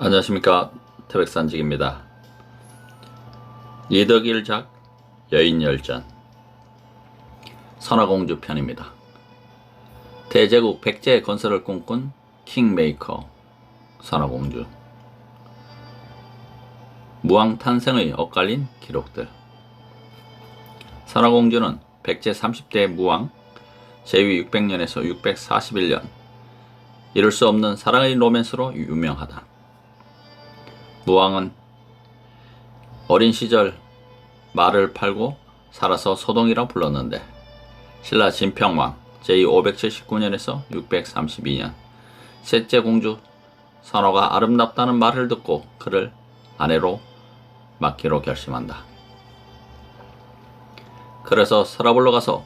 안녕하십니까, 태백산직입니다. 이덕일작 여인열전 선화공주 편입니다. 대제국 백제 건설을 꿈꾼 킹메이커 선화공주, 무왕 탄생의 엇갈린 기록들. 선화공주는 백제 30대 무왕 제위 600년에서 641년, 이룰 수 없는 사랑의 로맨스로 유명하다. 무왕은 어린 시절 말을 팔고 살아서 소동이라 불렀는데, 신라 진평왕 제579년에서 632년 셋째 공주 선화가 아름답다는 말을 듣고 그를 아내로 맡기로 결심한다. 그래서 서라벌로 가서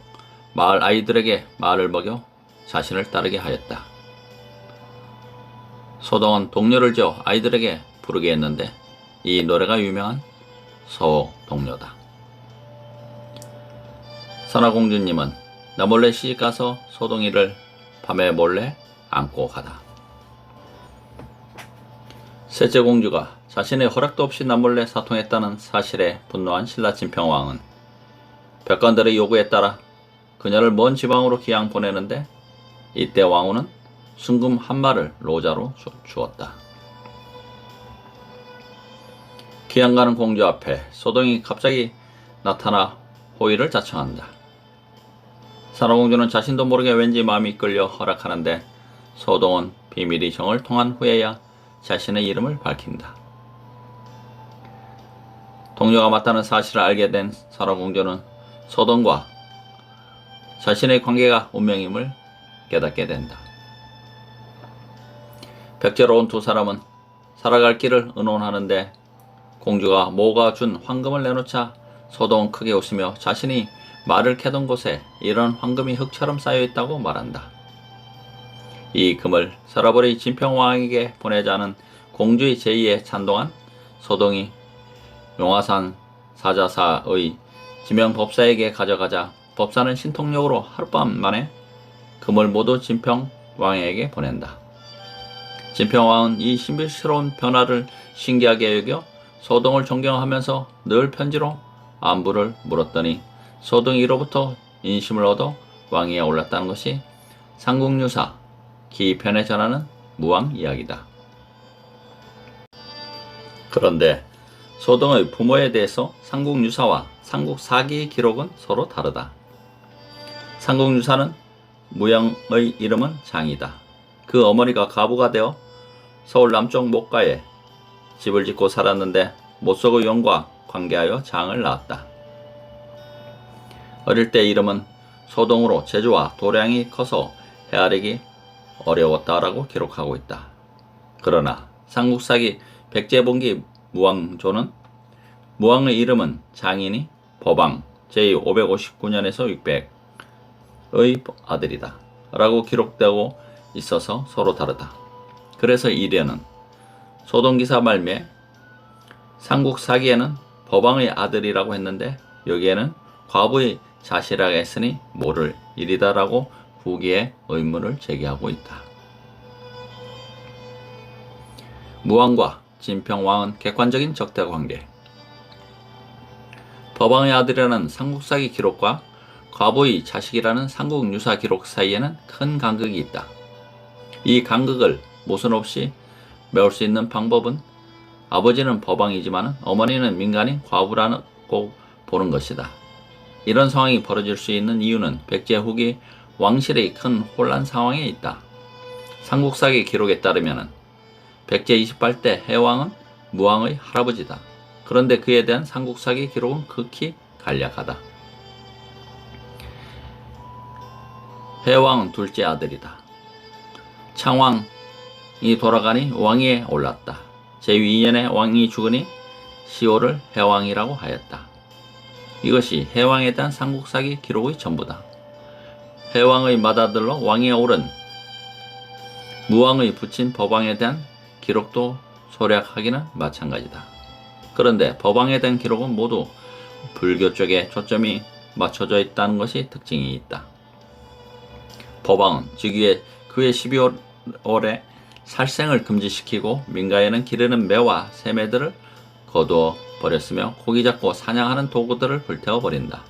마을 아이들에게 말을 먹여 자신을 따르게 하였다. 소동은 동료를 지어 아이들에게 부르게 했는데, 이 노래가 유명한 소동요다. 선화공주님은 나몰래 시집가서 소동이를 밤에 몰래 안고 가다. 셋째 공주가 자신의 허락도 없이 남몰래 사통했다는 사실에 분노한 신라 진평왕은 백관들의 요구에 따라 그녀를 먼 지방으로 기양 보내는데, 이때 왕후는 순금 한 마를 로자로 주었다. 기양 가는 공주 앞에 소동이 갑자기 나타나 호의를 자청한다. 선화공주는 자신도 모르게 왠지 마음이 끌려 허락하는데, 소동은 비밀이 정을 통한 후에야 자신의 이름을 밝힌다. 동료가 맞다는 사실을 알게 된 선화공주는 소동과 자신의 관계가 운명임을 깨닫게 된다. 백제로 온 두 사람은 살아갈 길을 의논하는데, 공주가 모가 준 황금을 내놓자 소동은 크게 웃으며 자신이 말을 캐던 곳에 이런 황금이 흙처럼 쌓여있다고 말한다. 이 금을 서라벌의 진평왕에게 보내자는 공주의 제의에 찬동한 소동이 용화산 사자사의 지명법사에게 가져가자 법사는 신통력으로 하룻밤 만에 금을 모두 진평왕에게 보낸다. 진평왕은 이 신비스러운 변화를 신기하게 여겨 소동을 존경하면서 늘 편지로 안부를 물었더니, 소동이로부터 인심을 얻어 왕위에 올랐다는 것이 삼국유사 기편에 전하는 무왕 이야기다. 그런데 소동의 부모에 대해서 삼국유사와 삼국사기의 기록은 서로 다르다. 삼국유사는 무왕의 이름은 장이다. 그 어머니가 가부가 되어 서울 남쪽 목가에 집을 짓고 살았는데 못속의 용과 관계하여 장을 낳았다. 어릴 때 이름은 소동으로 제주와 도량이 커서 헤아리기 어려웠다라고 기록하고 있다. 그러나 삼국사기 백제본기 무왕조는 무왕의 이름은 장인이 법왕 제559년에서 600의 아들이다 라고 기록되고 있어서 서로 다르다. 그래서 이래는 소동기사 말미에 삼국사기에는 법왕의 아들이라고 했는데, 여기에는 과부의 자시라고 했으니 모를 일이다라고 후기에 의문을 제기하고 있다. 무왕과 진평왕은 객관적인 적대관계. 법왕의 아들이라는 삼국사기 기록과 과부의 자식이라는 삼국유사 기록 사이에는 큰 간극이 있다. 이 간극을 모순 없이 메울 수 있는 방법은 아버지는 법왕이지만 어머니는 민간인 과부라고 보는 것이다. 이런 상황이 벌어질 수 있는 이유는 백제 후기 왕실의 큰 혼란 상황에 있다. 삼국사기 기록에 따르면 백제 28대 해왕은 무왕의 할아버지다. 그런데 그에 대한 삼국사기 기록은 극히 간략하다. 해왕은 둘째 아들이다. 창왕이 돌아가니 왕위에 올랐다. 제2년에 왕이 죽으니 시호를 해왕이라고 하였다. 이것이 해왕에 대한 삼국사기 기록의 전부다. 해왕의 맏아들로 왕위에 오른 무왕의 부친 법왕에 대한 기록도 소략하기는 마찬가지다. 그런데 법왕에 대한 기록은 모두 불교 쪽에 초점이 맞춰져 있다는 것이 특징이 있다. 법왕은 즉위해 그해 12월에 살생을 금지시키고 민가에는 기르는 매와 새매들을 거두어 버렸으며 고기 잡고 사냥하는 도구들을 불태워 버린다.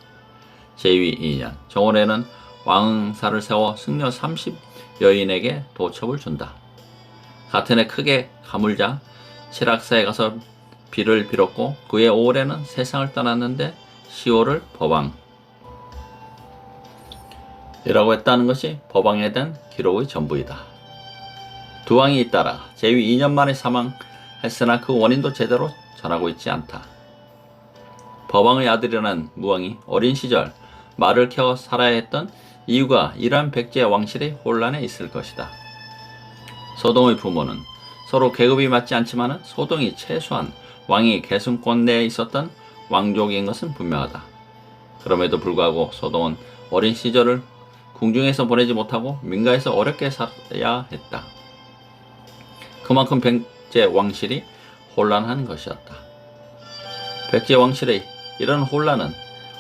제2 2년 정월에는 왕응사를 세워 승려 30여인에게 도첩을 준다. 같은 해 크게 가물자 칠학사에 가서 비를 빌었고 그해 5월에는 세상을 떠났는데 10월을 법왕이라고 했다는 것이 법왕에 대한 기록의 전부이다. 두 왕이 잇따라 제위 2년 만에 사망했으나 그 원인도 제대로 전하고 있지 않다. 법왕의 아들이라는 무왕이 어린 시절 말을 캐어 살아야 했던 이유가 이러한 백제 왕실의 혼란에 있을 것이다. 소동의 부모는 서로 계급이 맞지 않지만 소동이 최소한 왕이 계승권 내에 있었던 왕족인 것은 분명하다. 그럼에도 불구하고 소동은 어린 시절을 궁중에서 보내지 못하고 민가에서 어렵게 살아야 했다. 그만큼 백제 왕실이 혼란한 것이었다. 백제 왕실의 이런 혼란은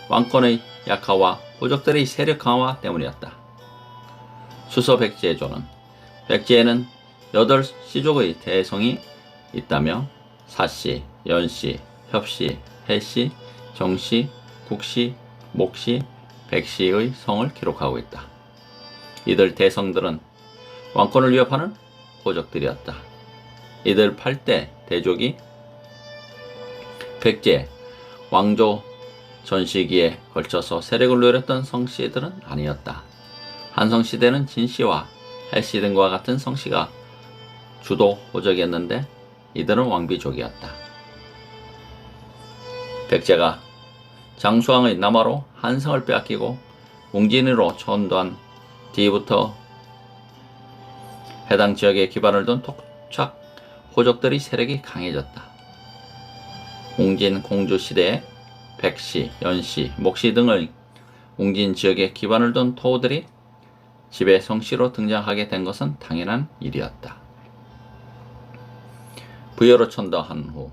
왕권의 약화와 호족들의 세력 강화 때문이었다. 수서 백제조는 백제에는 8시족의 대성이 있다며 사씨, 연씨, 협씨, 해씨, 정씨, 국씨, 목씨, 백씨의 성을 기록하고 있다. 이들 대성들은 왕권을 위협하는 호족들이었다. 이들 8대 대족이 백제 왕조 전시기에 걸쳐서 세력을 누렸던 성씨들은 아니었다. 한성시대는 진씨와 해씨 등과 같은 성씨가 주도 호족이었는데 이들은 왕비족이었다. 백제가 장수왕의 남하로 한성을 빼앗기고 웅진으로 전도한 뒤부터 해당 지역에 기반을 둔 토착 호족들의 세력이 강해졌다. 웅진 공주 시대에 백씨, 연씨, 목씨 등의 웅진 지역에 기반을 둔 토호들이 지배 성씨로 등장하게 된 것은 당연한 일이었다. 부여로 천도한 후,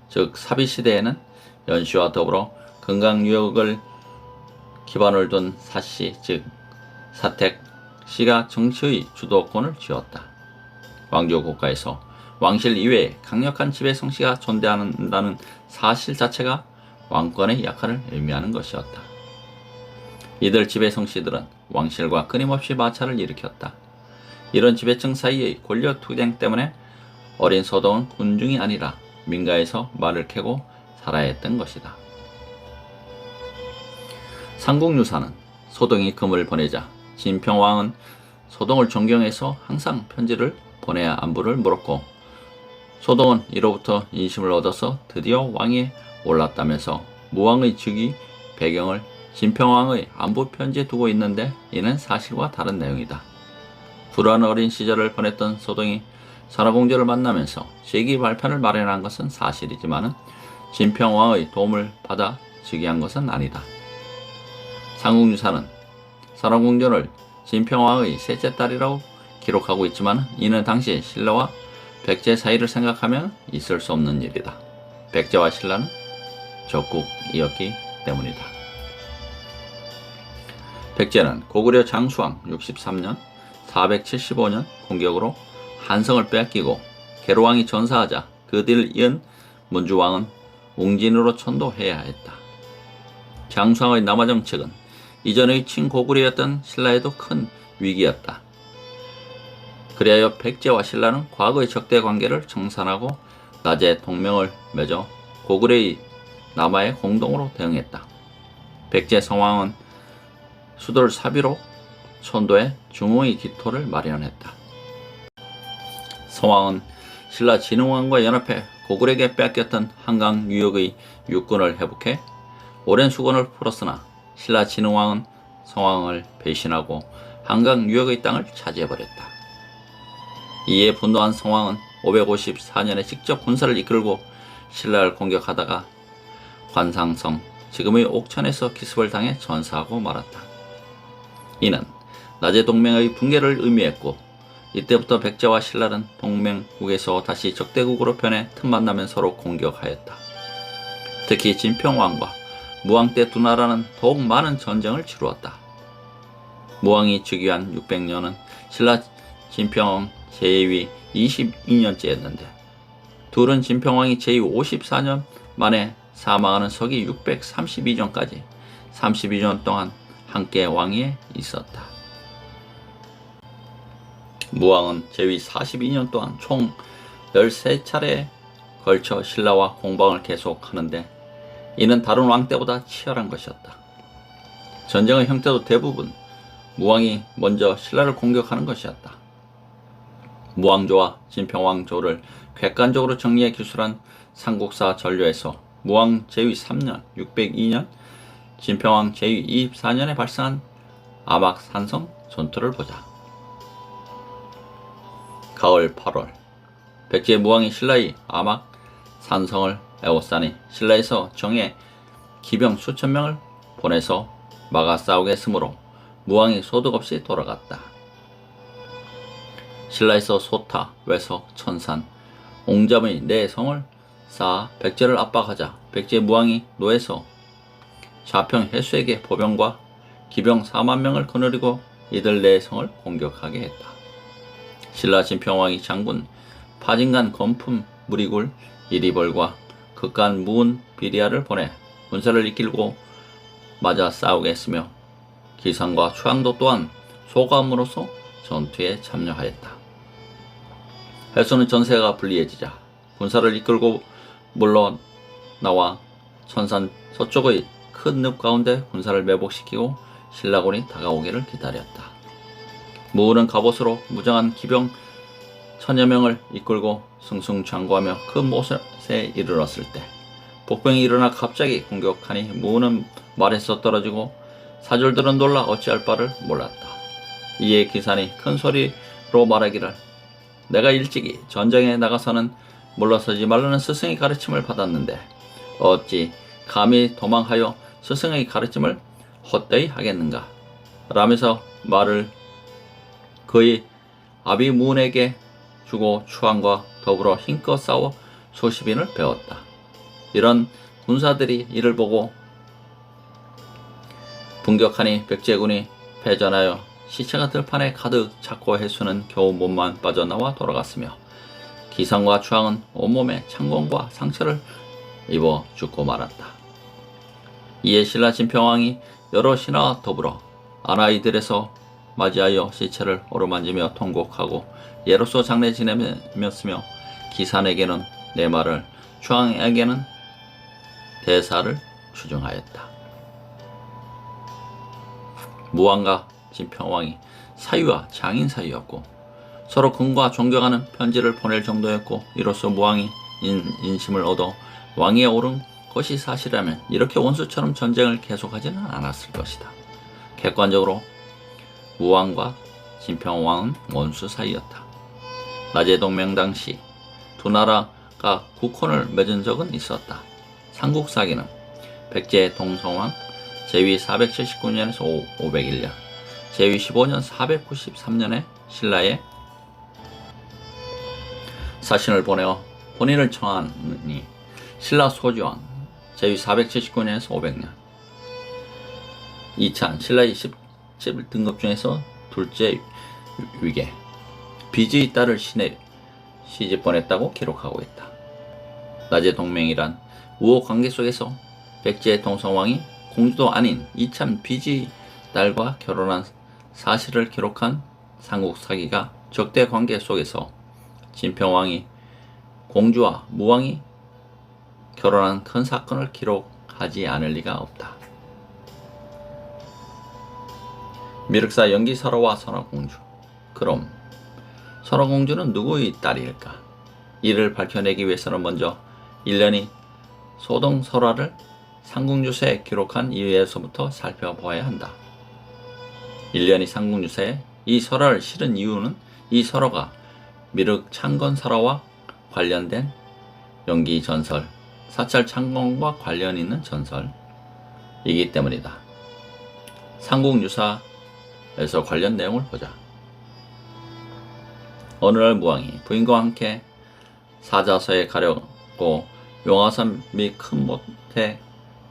즉 사비시대에는 연씨와 더불어 금강유역을 기반을 둔 사씨, 즉 사택씨가 정치의 주도권을 쥐었다. 왕조 국가에서 왕실 이외에 강력한 지배 성씨가 존재한다는 사실 자체가 왕권의 약화를 의미하는 것이었다. 이들 지배 성씨들은 왕실과 끊임없이 마찰을 일으켰다. 이런 지배층 사이의 권력 투쟁 때문에 어린 소동은 군중이 아니라 민가에서 말을 캐고 살아야 했던 것이다. 삼국유사는 소동이 금을 보내자 진평왕은 소동을 존경해서 항상 편지를 보내야 안부를 물었고 소동은 이로부터 인심을 얻어서 드디어 왕위에 올랐다면서 무왕의 즉위 배경을 진평왕의 안부 편지에 두고 있는데 이는 사실과 다른 내용이다. 불우한 어린 시절을 보냈던 소동이 선화공주를 만나면서 즉위 발판을 마련한 것은 사실이지만 진평왕의 도움을 받아 즉위한 것은 아니다. 삼국유사는 선화공주를 진평왕의 셋째 딸이라고 기록하고 있지만 이는 당시 신라와 백제 사이를 생각하면 있을 수 없는 일이다. 백제와 신라는 적국이었기 때문이다. 백제는 고구려 장수왕 63년 475년 공격으로 한성을 빼앗기고 계로왕이 전사하자 그 뒤를 이은 문주왕은 웅진으로 천도해야 했다. 장수왕의 남하 정책은 이전의 친고구려였던 신라에도 큰 위기였다. 그리하여 백제와 신라는 과거의 적대 관계를 청산하고 낮에 동맹을 맺어 고구려의 남하에 공동으로 대응했다. 백제 성왕은 수도를 사비로 천도에 중흥의 기토를 마련했다. 성왕은 신라 진흥왕과 연합해 고구려에게 빼앗겼던 한강 유역의 육군을 회복해 오랜 수건을 풀었으나 신라 진흥왕은 성왕을 배신하고 한강 유역의 땅을 차지해버렸다. 이에 분노한 성왕은 554년에 직접 군사를 이끌고 신라를 공격하다가 관상성, 지금의 옥천에서 기습을 당해 전사하고 말았다. 이는 낮의 동맹의 붕괴를 의미했고 이때부터 백제와 신라는 동맹국에서 다시 적대국으로 변해 틈만 나면 서로 공격하였다. 특히 진평왕과 무왕 때 두 나라는 더욱 많은 전쟁을 치루었다. 무왕이 즉위한 600년은 신라 진평왕 제2위 22년째였는데 둘은 진평왕이 제2 54년 만에 사망하는 서기 632년까지 32년 동안 함께 왕위에 있었다. 무왕은 제2 42년 동안 총 13차례에 걸쳐 신라와 공방을 계속하는데 이는 다른 왕 때보다 치열한 것이었다. 전쟁의 형태도 대부분 무왕이 먼저 신라를 공격하는 것이었다. 무왕조와 진평왕조를 객관적으로 정리해 기술한 삼국사 전료에서 무왕 제2 3년 602년 진평왕 제2 24년에 발생한 아막산성 전투를 보자. 가을 8월 백제 무왕이 신라의 아막산성을 에워싸니 신라에서 정예 기병 수천 명을 보내서 막아 싸우게 했으므로 무왕이 소득 없이 돌아갔다. 신라에서 소타, 외석, 천산, 옹잡의 네 성을 쌓아 백제를 압박하자 백제 무왕이 노에서 자평 해수에게 보병과 기병 4만 명을 거느리고 이들 네 성을 공격하게 했다. 신라 진평왕이 장군 파진간 건품 무리굴 이리벌과 극간 무은 비리아를 보내 군사를 이끌고 맞아 싸우게 했으며 기상과 추항도 또한 소감으로서 전투에 참여하였다. 해수는 전세가 불리해지자 군사를 이끌고 물러나와 천산 서쪽의 큰 늪 가운데 군사를 매복시키고 신라군이 다가오기를 기다렸다. 무은은 갑옷으로 무장한 기병 1000여 명을 이끌고 승승장구하며 큰 못에 이르렀을 때 복병이 일어나 갑자기 공격하니 무은은 말에서 떨어지고 사졸들은 놀라 어찌할 바를 몰랐다. 이에 기산이 큰 소리로 말하기를 내가 일찍이 전쟁에 나가서는 물러서지 말라는 스승의 가르침을 받았는데 어찌 감히 도망하여 스승의 가르침을 헛되이 하겠는가 라면서 말을 그의 아비 무은에게 주고 추항과 더불어 힘껏 싸워 수십인을 배웠다. 이런 군사들이 이를 보고 분격하니 백제군이 패전하여 시체가 들판에 가득 찼고 해수는 겨우 몸만 빠져나와 돌아갔으며 기상과 추항은 온몸에 창공과 상처를 입어 죽고 말았다. 이에 신라 진평왕이 여러 신하와 더불어 아나이들에서 맞이하여 시체를 어루만지며 통곡하고 예로서 장례 지내면으며 기산에게는 내 말을 추항에게는 대사를 추정하였다. 무왕과 진평왕이 사위와 장인 사이였고 서로 긍과 존경하는 편지를 보낼 정도였고 이로써 무왕이 인심을 얻어 왕위에 오른 것이 사실이라면 이렇게 원수처럼 전쟁을 계속하지는 않았을 것이다. 객관적으로 무왕과 진평왕은 원수 사이였다. 나제동맹 당시 두 나라가 국혼을 맺은 적은 있었다. 삼국사기는 백제 동성왕 제위 479년에서 501년, 제위 15년 493년에 신라에 사신을 보내어 혼인을 청하니 신라 소주왕 제위 479년에서 500년, 2찬 신라의 17등급 중에서 둘째 위계 비지의 딸을 신에 시집 보냈다고 기록하고 있다. 나제 동맹이란 우호 관계 속에서 백제 동성왕이 공주도 아닌 이찬 비지의 딸과 결혼한 사실을 기록한 삼국사기가 적대 관계 속에서 진평왕이 공주와 무왕이 결혼한 큰 사건을 기록하지 않을 리가 없다. 미륵사 연기 설화와 설화공주. 그럼 설화공주는 누구의 딸일까? 이를 밝혀내기 위해서는 먼저 일련이 소동설화를 삼국유사에 기록한 이유에서부터 살펴보아야 한다. 일련이 삼국유사에 이 설화를 실은 이유는 이 설화가 미륵 창건설화와 관련된 연기 전설, 사찰 창건과 관련 있는 전설이기 때문이다. 삼국유사에서 관련 내용을 보자. 어느 날 무왕이 부인과 함께 사자서에 가려고 용화산 및 큰 못에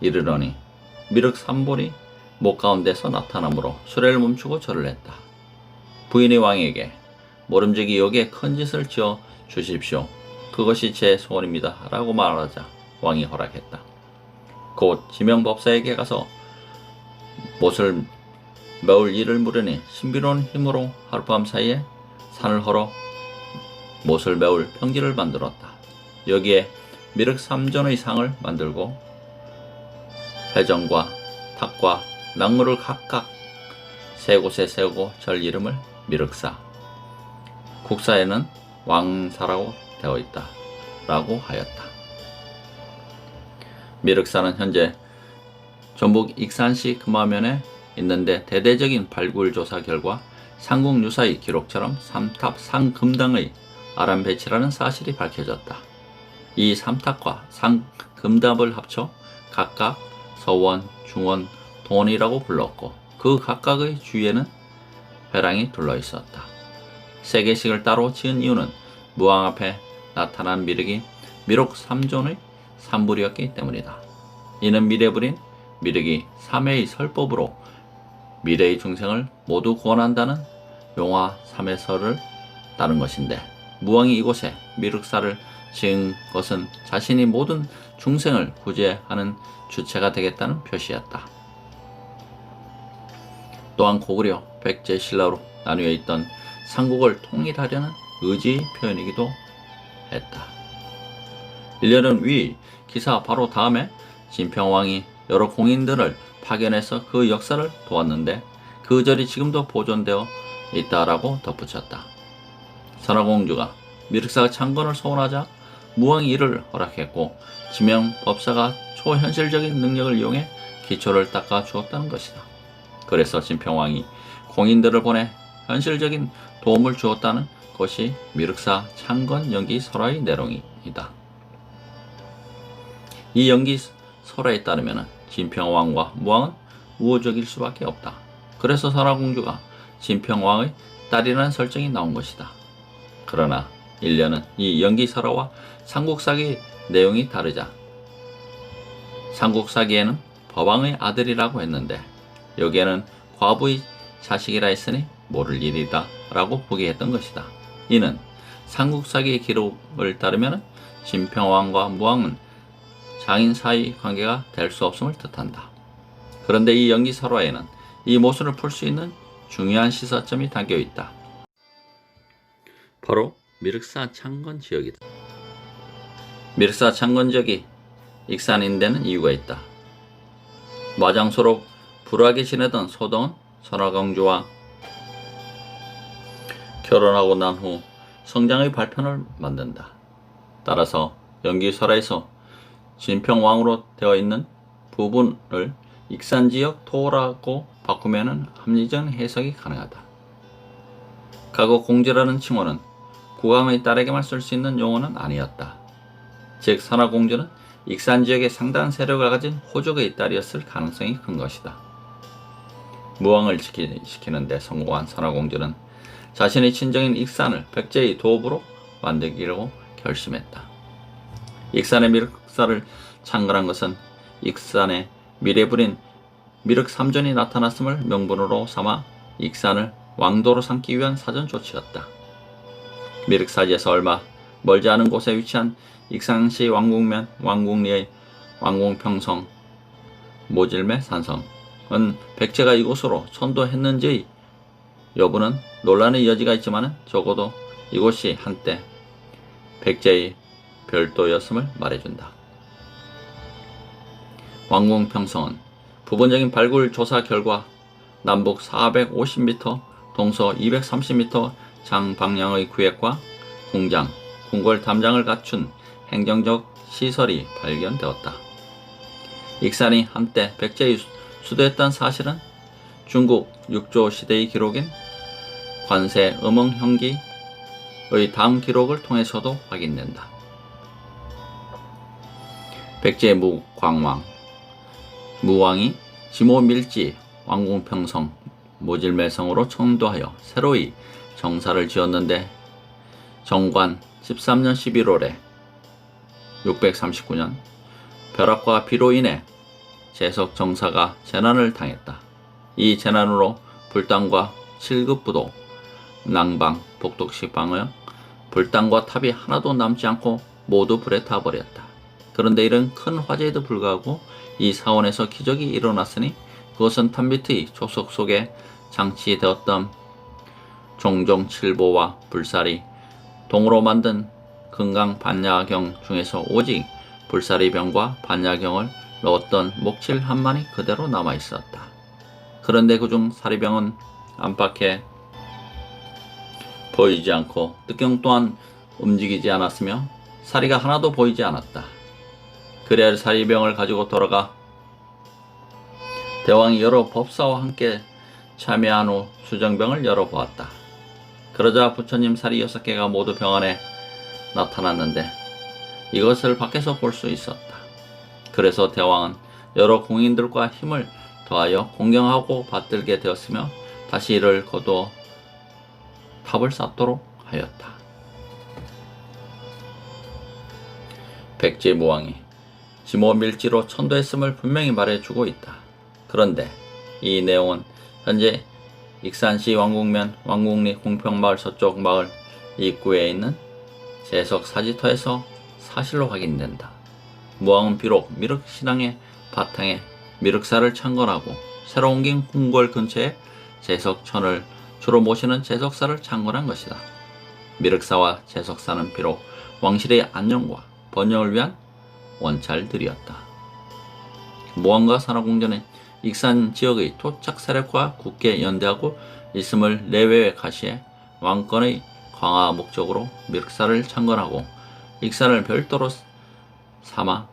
이르러니 미륵 삼볼이 못 가운데서 나타나므로 수레를 멈추고 절을 했다. 부인이 왕에게 모름지기 여기에 큰 짓을 지어 주십시오. 그것이 제 소원입니다. 라고 말하자 왕이 허락했다. 곧 지명법사에게 가서 못을 메울 일을 물으니 신비로운 힘으로 하룻밤 사이에 산을 헐어 못을 메울 평지를 만들었다. 여기에 미륵 3존의 상을 만들고 회전과 탁과 낙물을 각각 세 곳에 세우고 절 이름을 미륵사, 국사에는 왕사라고 되어 있다 라고 하였다. 미륵사는 현재 전북 익산시 금화면에 있는데 대대적인 발굴 조사 결과 삼국 유사의 기록처럼 삼탑 상금당의 아람배치라는 사실이 밝혀졌다. 이 삼탑과 상금답을 합쳐 각각 서원, 중원, 동원이라고 불렀고 그 각각의 주위에는 회랑이 둘러 있었다. 세 개씩을 따로 지은 이유는 무왕 앞에 나타난 미륵이 미륵 3존의 산불이었기 때문이다. 이는 미래불인 미륵이 3회의 설법으로 미래의 중생을 모두 구원한다는 용화 3회설을 따른 것인데 무왕이 이곳에 미륵사를 지은 것은 자신이 모든 중생을 구제하는 주체가 되겠다는 표시였다. 또한 고구려 백제신라로 나뉘어 있던 삼국을 통일하려는 의지의 표현이기도 했다. 1년은 위 기사 바로 다음에 진평왕이 여러 공인들을 파견해서 그 역사를 도왔는데 그 절이 지금도 보존되어 있다라고 덧붙였다. 선화공주가 미륵사 창건을 소원하자 무왕이 이를 허락했고 지명법사가 초현실적인 능력을 이용해 기초를 닦아 주었다는 것이다. 그래서 진평왕이 공인들을 보내 현실적인 도움을 주었다는 것이 미륵사 창건 연기 설화의 내용이다. 이 연기 설화에 따르면 진평왕과 무왕은 우호적일 수밖에 없다. 그래서 선화공주가 진평왕의 딸이라는 설정이 나온 것이다. 그러나 일련은 이 연기 설화와 삼국사기의 내용이 다르자 삼국사기에는 법왕의 아들이라고 했는데 여기에는 과부의 자식이라 했으니 모를 일이다 라고 보기했던 것이다. 이는 삼국사기의 기록을 따르면 진평왕과 무왕은 장인 사이 관계가 될 수 없음을 뜻한다. 그런데 이 연기 설화에는 이 모순을 풀 수 있는 중요한 시사점이 담겨 있다. 바로 미륵사 창건 지역이다. 미륵사 창건 지역이 익산인 데는 이유가 있다. 마장소로 불우하게 지내던 소동은 선화공주와 결혼하고 난 후 성장의 발편을 만든다. 따라서 연기설화에서 진평왕으로 되어 있는 부분을 익산지역 토라고 바꾸면 합리적 해석이 가능하다. 과거 공주라는 칭호는 국왕의 딸에게만 쓸 수 있는 용어는 아니었다. 즉 선화공주는 익산지역에 상당한 세력을 가진 호족의 딸이었을 가능성이 큰 것이다. 무왕을 지키는 데 성공한 선화공주는 자신의 친정인 익산을 백제의 도읍으로 만들기로 결심했다. 익산의 미륵사를 창건한 것은 익산의 미래불인 미륵 3존이 나타났음을 명분으로 삼아 익산을 왕도로 삼기 위한 사전 조치였다. 미륵사지에서 얼마 멀지 않은 곳에 위치한 익산시 왕궁면 왕궁리의 왕궁평성 모질매 산성은 백제가 이곳으로 천도했는지의 여부는 논란의 여지가 있지만 적어도 이곳이 한때 백제의 별도였음을 말해준다. 왕궁평성은 부분적인 발굴 조사 결과 남북 450m, 동서 230m 장방향의 구획과 궁장, 궁궐 담장을 갖춘 행정적 시설이 발견되었다. 익산이 한때 백제의 수도였던 사실은 중국 육조 시대의 기록인 관세 음흥형기의 다음 기록을 통해서도 확인된다. 백제 무광왕 무왕이 지모밀지 왕궁평성 모질매성으로 청도하여 새로이 정사를 지었는데 정관 13년 11월에 639년 벼락과 비로 인해 재석 정사가 재난을 당했다. 이 재난으로 불당과 7급 부도, 낭방, 복독식방은 불당과 탑이 하나도 남지 않고 모두 불에 타버렸다. 그런데 이런 큰 화재에도 불구하고 이 사원에서 기적이 일어났으니 그것은 탑 밑의 조석 속에 장치되었던 종종 칠보와 불사리, 동으로 만든 금강 반야경 중에서 오직 불사리병과 반야경을 넣었던 목칠 한만이 그대로 남아 있었다. 그런데 그중 사리병은 안팎에 보이지 않고 득경 또한 움직이지 않았으며 사리가 하나도 보이지 않았다. 그래야 사리병을 가지고 돌아가 대왕이 여러 법사와 함께 참여한 후 수정병을 열어보았다. 그러자 부처님 사리 6개가 모두 병 안에 나타났는데 이것을 밖에서 볼 수 있었다. 그래서 대왕은 여러 공인들과 힘을 더하여 공경하고 받들게 되었으며 다시 이를 거두어 탑을 쌓도록 하였다. 백제무왕이 지모밀지로 천도했음을 분명히 말해주고 있다. 그런데 이 내용은 현재 익산시 왕궁면 왕궁리 공평마을 서쪽 마을 입구에 있는 제석 사지터에서 사실로 확인된다. 무왕은 비록 미륵신앙의 바탕에 미륵사를 창건하고 새로 옮긴 궁궐 근처에 제석천을 주로 모시는 제석사를 창건한 것이다. 미륵사와 제석사는 비록 왕실의 안녕과 번영을 위한 원찰들이었다. 무왕과 산하공전은 익산 지역의 토착 세력과 굳게 연대하고 있음을 내외에 가시해 왕권의 강화 목적으로 미륵사를 창건하고 익산을 별도로 삼아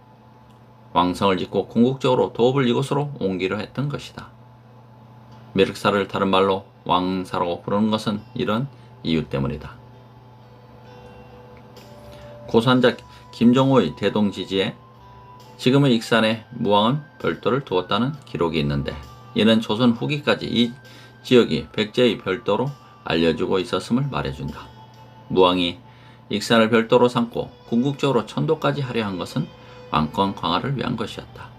왕성을 짓고 궁극적으로 도읍을 이곳으로 옮기려 했던 것이다. 미륵사를 다른 말로 왕사라고 부르는 것은 이런 이유 때문이다. 고산자 김정호의 대동지지에 지금의 익산에 무왕은 별도를 두었다는 기록이 있는데 이는 조선 후기까지 이 지역이 백제의 별도로 알려지고 있었음을 말해준다. 무왕이 익산을 별도로 삼고 궁극적으로 천도까지 하려 한 것은 왕권 강화를 위한 것이었다.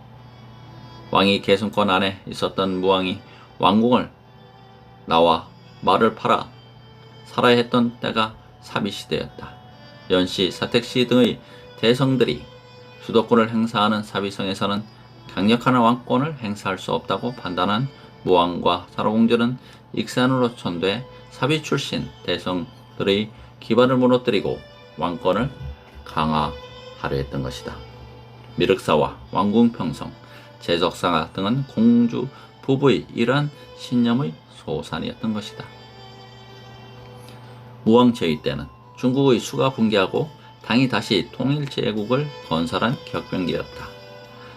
왕이 계승권 안에 있었던 무왕이 왕궁을 나와 말을 팔아 살아야 했던 때가 사비시대였다. 연시, 사택시 등의 대성들이 수도권을 행사하는 사비성에서는 강력한 왕권을 행사할 수 없다고 판단한 무왕과 산하공전은 익산으로 천도해 사비 출신 대성들의 기반을 무너뜨리고 왕권을 강화하려 했던 것이다. 미륵사와 왕궁 평성, 제석사 등은 공주 부부의 이러한 신념의 소산이었던 것이다. 무왕 제위 때는 중국의 수가 붕괴하고 당이 다시 통일제국을 건설한 격변기였다.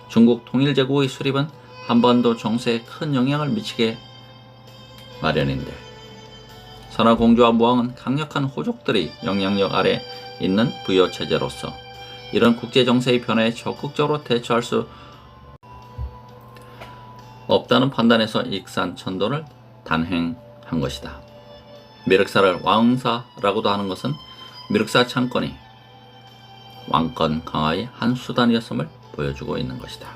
중국 통일제국의 수립은 한반도 정세에 큰 영향을 미치게 마련인데 선화공주와 무왕은 강력한 호족들의 영향력 아래 있는 부여체제로서 이런 국제정세의 변화에 적극적으로 대처할 수 없다는 판단에서 익산 천도를 단행한 것이다. 미륵사를 왕사라고도 하는 것은 미륵사 창건이 왕권 강화의 한 수단이었음을 보여주고 있는 것이다.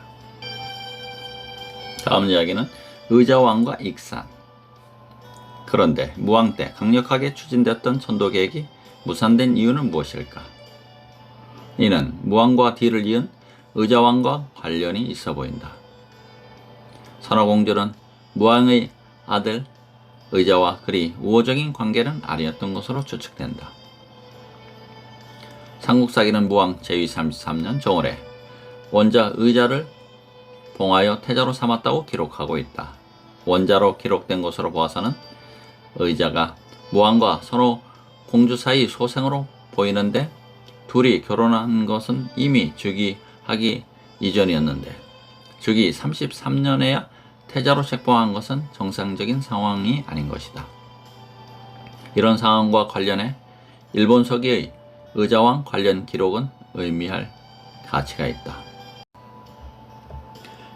다음 이야기는 의자왕과 익산. 그런데 무왕 때 강력하게 추진되었던 천도 계획이 무산된 이유는 무엇일까? 이는 무왕과 뒤를 이은 의자왕과 관련이 있어 보인다. 선화공주는 무왕의 아들 의자와 그리 우호적인 관계는 아니었던 것으로 추측된다. 삼국사기는 무왕 제2 33년 정월에 원자 의자를 봉하여 태자로 삼았다고 기록하고 있다. 원자로 기록된 것으로 보아서는 의자가 무왕과 선호 공주 사이 소생으로 보이는데 둘이 결혼한 것은 이미 즉위하기 이전이었는데 즉위 33년에야 태자로 책봉한 것은 정상적인 상황이 아닌 것이다. 이런 상황과 관련해 일본 서기의 의자왕 관련 기록은 의미할 가치가 있다.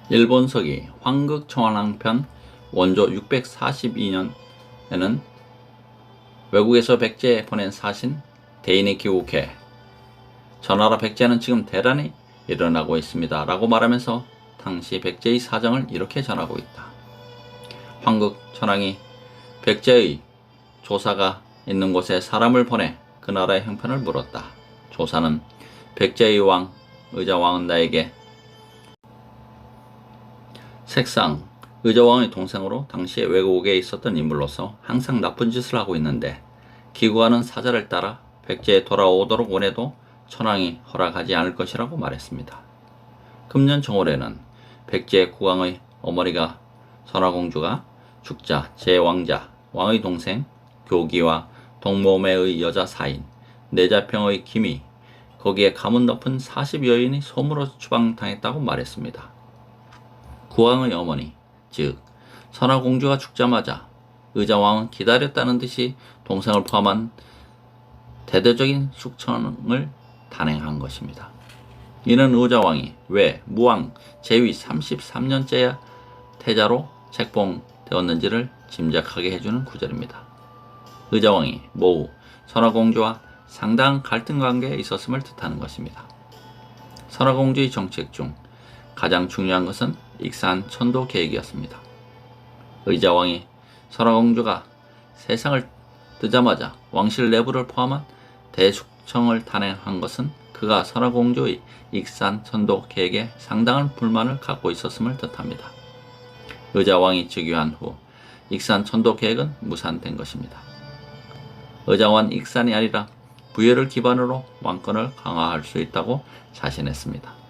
일본 서기 황극청환왕편 원조 642년에는 외국에서 백제에 보낸 사신 대인이 귀국해 전하라 백제는 지금 대란이 일어나고 있습니다 라고 말하면서 당시 백제의 사정을 이렇게 전하고 있다. 황극천왕이 백제의 조사가 있는 곳에 사람을 보내 그 나라의 형편을 물었다. 조사는 백제의 왕 의자왕은 나에게 색상 의자왕의 동생으로 당시에 외국에 있었던 인물로서 항상 나쁜 짓을 하고 있는데 기구하는 사자를 따라 백제에 돌아오도록 원해도 천황이 허락하지 않을 것이라고 말했습니다. 금년 정월에는 백제 국왕의 어머니가 선화공주가 죽자 제 왕자 왕의 동생 교기와 동모매의 여자 사인 내자평의 김이 거기에 가문 높은 40여인이 소문으로 추방당했다고 말했습니다. 국왕의 어머니 즉 선화공주가 죽자마자 의자왕은 기다렸다는 듯이 동생을 포함한 대대적인 숙청을 단행한 것입니다. 이는 의자왕이 왜 무왕 제위 33년째야 태자로 책봉되었는지를 짐작하게 해주는 구절입니다. 의자왕이 모후 선화공주와 상당한 갈등 관계에 있었음을 뜻하는 것입니다. 선화공주의 정책 중 가장 중요한 것은 익산 천도 계획이었습니다. 의자왕이 선화공주가 세상을 뜨자마자 왕실 내부를 포함한 대숙청을 단행한 것은 그가 선화공주의 익산 천도 계획에 상당한 불만을 갖고 있었음을 뜻합니다. 의자왕이 즉위한 후 익산 천도 계획은 무산된 것입니다. 의자왕은 익산이 아니라 부여를 기반으로 왕권을 강화할 수 있다고 자신했습니다.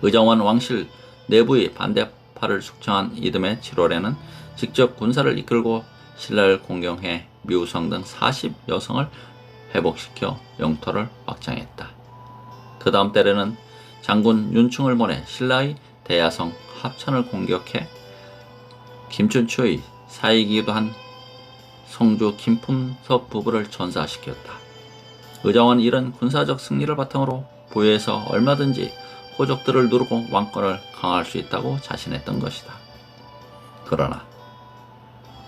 의정원 왕실 내부의 반대파를 숙청한 이듬해 7월에는 직접 군사를 이끌고 신라를 공경해 미우성 등 40여성을 회복시켜 영토를 확장했다. 그 다음 달에는 장군 윤충을 보내 신라의 대야성 합천을 공격해 김춘추의 사이기도 한 성주 김품섭 부부를 전사시켰다. 의정원은 이런 군사적 승리를 바탕으로 부여에서 얼마든지 호족들을 누르고 왕권을 강화할 수 있다고 자신했던 것이다. 그러나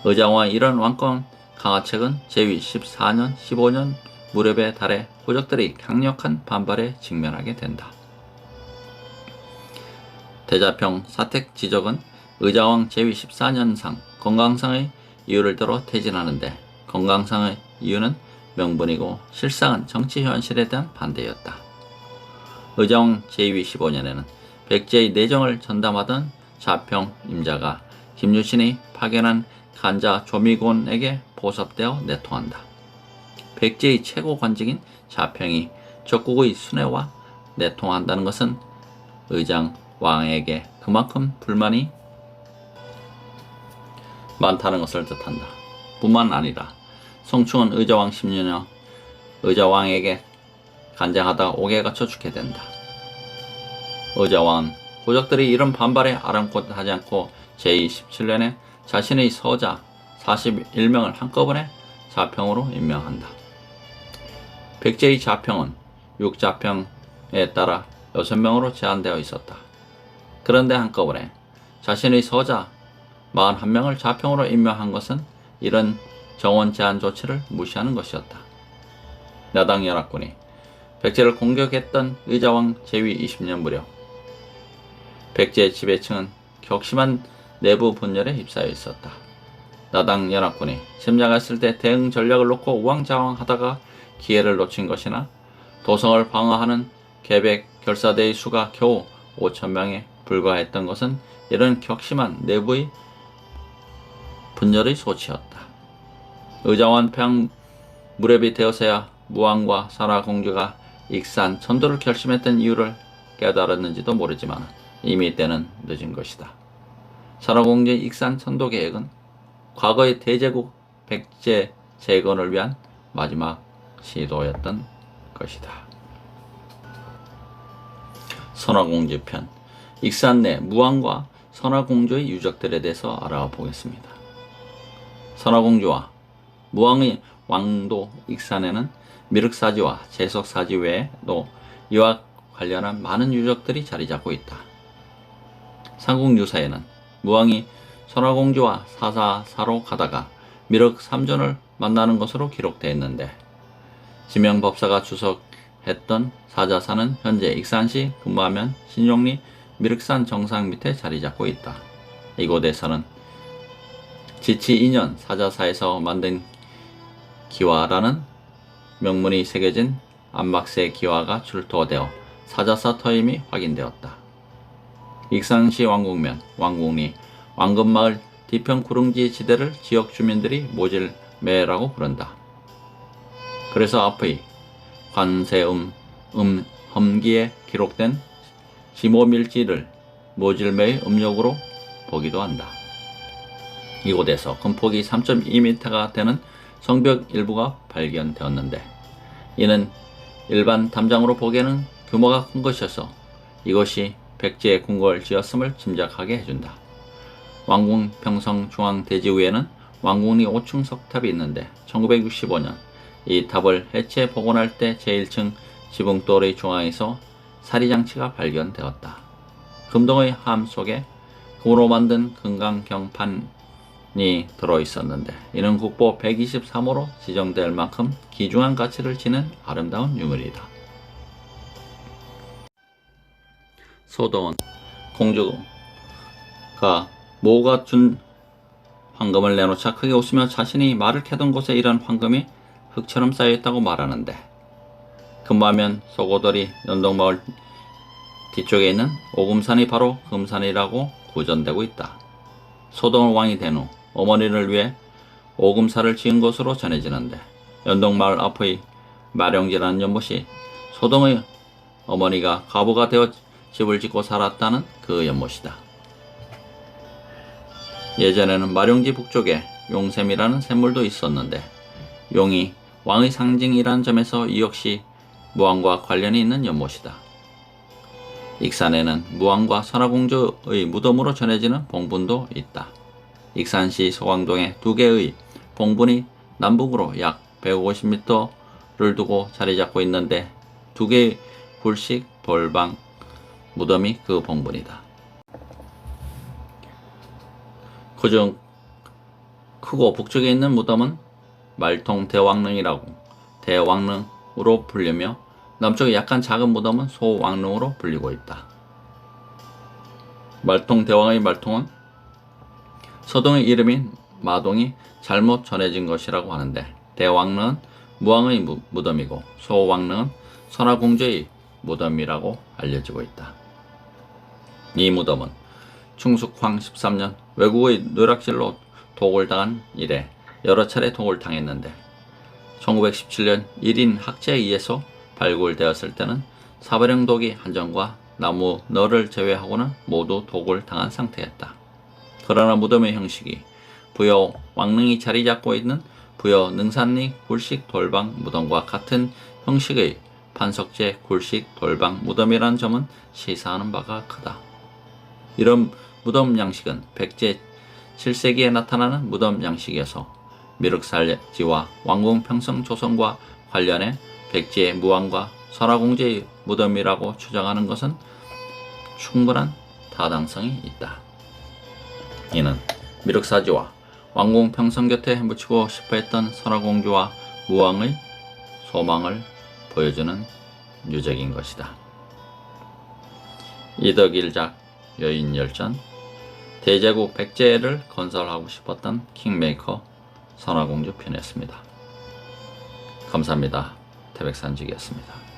의장왕의 이런 왕권 강화책은 제위 14년, 15년 무렵에 달해 호족들이 강력한 반발에 직면하게 된다. 대자평 사택 지적은 의자왕 제위 14년상 건강상의 이유를 들어 퇴진하는데 건강상의 이유는 명분이고 실상은 정치 현실에 대한 반대였다. 의자왕 제위 15년에는 백제의 내정을 전담하던 자평 임자가 김유신이 파견한 간자 조미곤에게 보섭되어 내통한다. 백제의 최고 관직인 자평이 적국의 순회와 내통한다는 것은 의장 왕에게 그만큼 불만이 많다는 것을 뜻한다. 뿐만 아니라 성충은 의자왕 10년여 의자왕에게 간장하다 옥에 갇혀 죽게 된다. 의자왕은 호족들이 이런 반발에 아랑곳하지 않고 제17년에 자신의 서자 41명을 한꺼번에 자평으로 임명한다. 백제의 자평은 6자평에 따라 6명으로 제한되어 있었다. 그런데 한꺼번에 자신의 서자 41명을 자평으로 임명한 것은 이런 정원 제한 조치를 무시하는 것이었다. 야당 연합군이 백제를 공격했던 의자왕 제위 20년 무렵 백제 지배층은 격심한 내부 분열에 휩싸여 있었다. 나당 연합군이 침략했을 때 대응 전략을 놓고 우왕좌왕하다가 기회를 놓친 것이나 도성을 방어하는 계백 결사대의 수가 겨우 5,000명에 불과했던 것은 이런 격심한 내부의 분열의 소치였다. 의자왕 평 무렵이 되어서야 무왕과 선화공주가 익산 천도를 결심했던 이유를 깨달았는지도 모르지만 이미 때는 늦은 것이다. 선화공주의 익산 천도 계획은 과거의 대제국 백제 재건을 위한 마지막 시도였던 것이다. 선화공주 편 익산 내 무왕과 선화공주의 유적들에 대해서 알아보겠습니다. 선화공주와 무왕의 왕도 익산에는 미륵사지와 제석사지 외에도 이와 관련한 많은 유적들이 자리 잡고 있다. 삼국유사에는 무왕이 선화공주와 사사사로 가다가 미륵 삼존을 만나는 것으로 기록되어 있는데 지명법사가 주석했던 사자사는 현재 익산시 근무하면 신용리 미륵산 정상 밑에 자리 잡고 있다. 이곳에서는 지치 2년 사자사에서 만든 기와라는 명문이 새겨진 안박새 기와가 출토되어 사자사 터임이 확인되었다. 익산시 왕궁면, 왕궁리, 왕금마을 뒤편 구릉지 지대를 지역 주민들이 모질매라고 부른다. 그래서 앞의 관세음, 험기에 기록된 지모밀지를 모질매의 음력으로 보기도 한다. 이곳에서 금폭이 3.2m가 되는 성벽 일부가 발견되었는데 이는 일반 담장으로 보기에는 규모가 큰 것이어서 이것이 백제의 궁궐을 지었음을 짐작하게 해준다. 왕궁 평성 중앙 대지 위에는 왕궁리 5층 석탑이 있는데 1965년 이 탑을 해체 복원할 때 제1층 지붕돌의 중앙에서 사리장치가 발견되었다. 금동의 함 속에 금으로 만든 금강경판이 들어있었는데 이는 국보 123호로 지정될 만큼 귀중한 가치를 지닌 아름다운 유물이다. 소동은 공주가 모가 준 황금을 내놓자 크게 웃으며 자신이 말을 캐던 곳에 이런 황금이 흙처럼 쌓여있다고 말하는데 근무하면 소고돌이 연동마을 뒤쪽에 있는 오금산이 바로 금산이라고 구전되고 있다. 소동은 왕이 된 후 어머니를 위해 오금사를 지은 것으로 전해지는데 연동마을 앞의 마령지라는 연못이 소동의 어머니가 과부가 되어 집을 짓고 살았다는 그 연못이다. 예전에는 마룡지 북쪽에 용샘이라는 샘물도 있었는데 용이 왕의 상징이라는 점에서 이 역시 무왕과 관련이 있는 연못이다. 익산에는 무왕과 선화공주의 무덤으로 전해지는 봉분도 있다. 익산시 소광동에 두 개의 봉분이 남북으로 약 150m를 두고 자리 잡고 있는데 두 개의 굴식 돌방 무덤이 그 봉분이다. 그중 크고 북쪽에 있는 무덤은 말통 대왕릉으로 불리며 남쪽에 약간 작은 무덤은 소왕릉으로 불리고 있다. 말통 대왕의 말통은 서동의 이름인 마동이 잘못 전해진 것이라고 하는데 대왕릉은 무왕의 무덤이고 소왕릉은 선화공주의 무덤이라고 알려지고 있다. 이 무덤은 충숙황 13년 외국의 노략질로 도굴당한 이래 여러 차례 도굴당했는데 1917년 1인 학자에 의해서 발굴되었을 때는 사발형 도기 한정과 나무 너를 제외하고는 모두 도굴당한 상태였다. 그러나 무덤의 형식이 부여 왕릉이 자리 잡고 있는 부여 능산리 굴식 돌방 무덤과 같은 형식의 판석제 굴식 돌방 무덤이라는 점은 시사하는 바가 크다. 이런 무덤 양식은 백제 7세기에 나타나는 무덤 양식이어서 미륵살지와 왕궁 평성 조성과 관련해 백제의 무왕과 선화공주의 무덤이라고 추정하는 것은 충분한 타당성이 있다. 이는 미륵사지와 왕궁 평성 곁에 묻히고 싶어 했던 선화공주와 무왕의 소망을 보여주는 유적인 것이다. 이덕일작 여인열전 대제국 백제를 건설하고 싶었던 킹메이커 선화공주 편이었습니다. 감사합니다. 태백산직이었습니다.